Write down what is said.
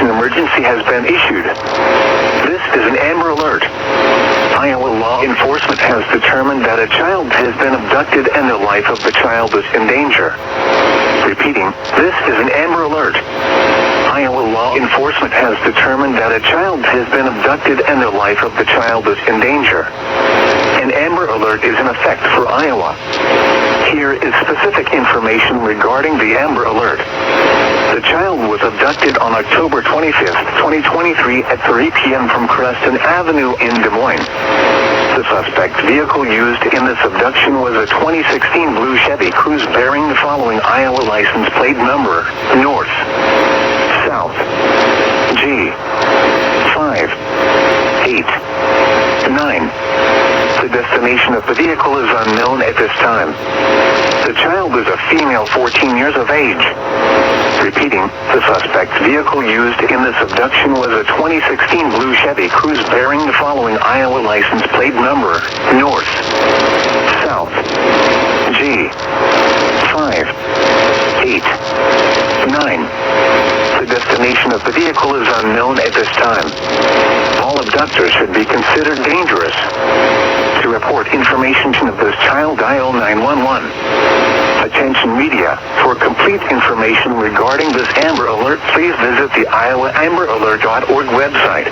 abduction emergency has been issued. This is an Amber Alert. Iowa law enforcement has determined that a child has been abducted and the life of the child is in danger. Repeating, this is an Amber Alert. Iowa law enforcement has determined that a child has been abducted and the life of the child is in danger. An Amber Alert is in effect for Iowa. Here is specific information regarding the Amber Alert. The child was abducted on October 25th, 2023 at 3 p.m. from Creston Avenue in Des Moines. The suspect vehicle used in this abduction was a 2016 blue Chevy Cruze bearing the following Iowa license plate number: North, South, G, 5, 8, 9. The destination of the vehicle is unknown at this time. The child is a female 14 years of age. Repeating, the suspect's vehicle used in this abduction was a 2016 blue Chevy Cruze bearing the following Iowa license plate number: North, South, G, 5, 8, 9. The destination of the vehicle is unknown at this time. All abductors should be considered dangerous. To report information of this child, dial 911. Attention media, for complete information regarding this Amber Alert, please visit the IowaAmberAlert.org website.